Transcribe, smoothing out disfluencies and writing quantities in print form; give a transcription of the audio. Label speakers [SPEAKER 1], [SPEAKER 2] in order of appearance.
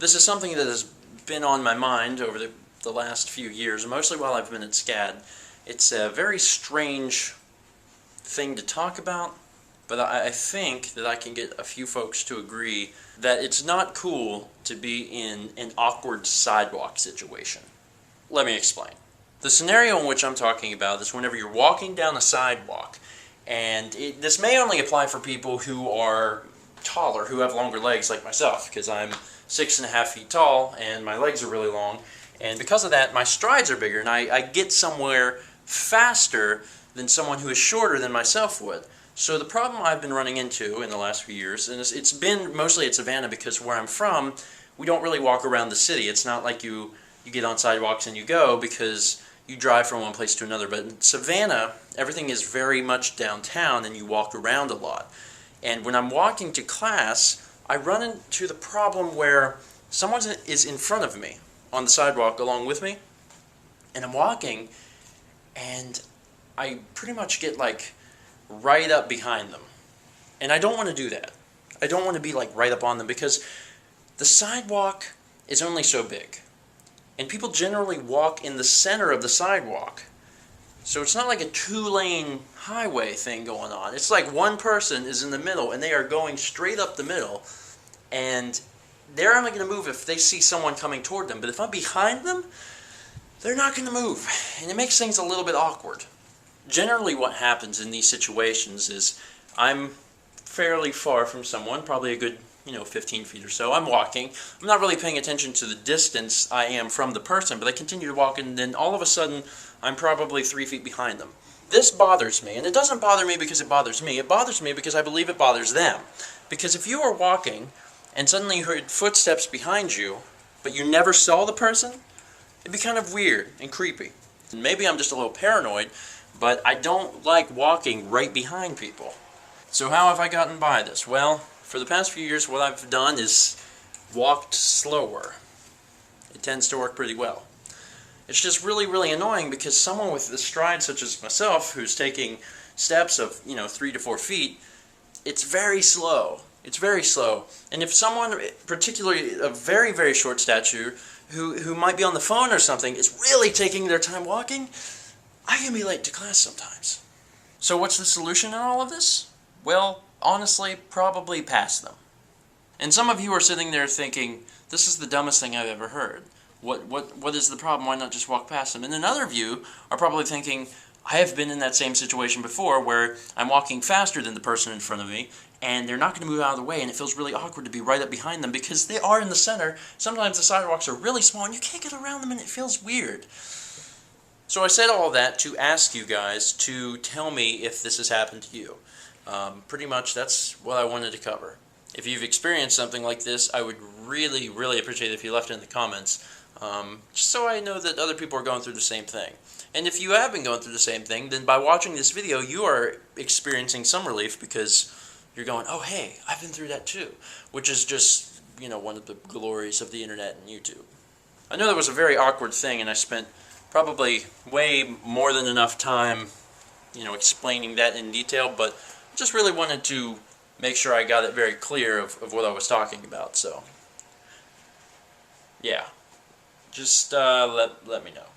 [SPEAKER 1] This is something that has been on my mind over the last few years, mostly while I've been at SCAD. It's a very strange thing to talk about, but I think that I can get a few folks to agree that it's not cool to be in an awkward sidewalk situation. Let me explain. The scenario in which I'm talking about is whenever you're walking down a sidewalk, and this may only apply for people who are taller, who have longer legs like myself, because I'm 6.5 feet tall and my legs are really long, and because of that my strides are bigger and I get somewhere faster than someone who is shorter than myself would. So the problem I've been running into in the last few years, and it's been mostly at Savannah, because where I'm from we don't really walk around the city. It's not like you get on sidewalks and you go, because you drive from one place to another. But in Savannah, everything is very much downtown and you walk around a lot. And when I'm walking to class, I run into the problem where someone is in front of me on the sidewalk along with me, and I'm walking, and I pretty much get like right up behind them. And I don't want to do that. I don't want to be like right up on them, because the sidewalk is only so big. And people generally walk in the center of the sidewalk. So it's not like a two-lane highway thing going on. It's like one person is in the middle and they are going straight up the middle, and they're only going to move if they see someone coming toward them. But if I'm behind them, they're not going to move. And it makes things a little bit awkward. Generally what happens in these situations is I'm fairly far from someone, probably a good 15 feet or so. I'm walking. I'm not really paying attention to the distance I am from the person, but I continue to walk, and then all of a sudden I'm probably 3 feet behind them. This bothers me, and it doesn't bother me because it bothers me. It bothers me because I believe it bothers them. Because if you are walking and suddenly you heard footsteps behind you, but you never saw the person, it'd be kind of weird and creepy. And maybe I'm just a little paranoid, but I don't like walking right behind people. So how have I gotten by this? Well, for the past few years, what I've done is walked slower. It tends to work pretty well. It's just really, really annoying, because someone with a stride such as myself, who's taking steps of 3 to 4 feet, it's very slow. It's very slow. And if someone, particularly a very, very short stature, who might be on the phone or something, is really taking their time walking, I can be late to class sometimes. So what's the solution in all of this? Well, honestly, probably pass them. And some of you are sitting there thinking, this is the dumbest thing I've ever heard. What is the problem? Why not just walk past them? And another of you are probably thinking, I have been in that same situation before, where I'm walking faster than the person in front of me, and they're not going to move out of the way, and it feels really awkward to be right up behind them, because they are in the center. Sometimes the sidewalks are really small, and you can't get around them, and it feels weird. So I said all that to ask you guys to tell me if this has happened to you. Pretty much that's what I wanted to cover. If you've experienced something like this, I would really, really appreciate it if you left it in the comments, just so I know that other people are going through the same thing. And if you have been going through the same thing, then by watching this video, you are experiencing some relief, because you're going, oh hey, I've been through that too, which is just, one of the glories of the internet and YouTube. I know that was a very awkward thing, and I spent probably way more than enough time, explaining that in detail, but I just really wanted to make sure I got it very clear of what I was talking about. So, yeah, just let me know.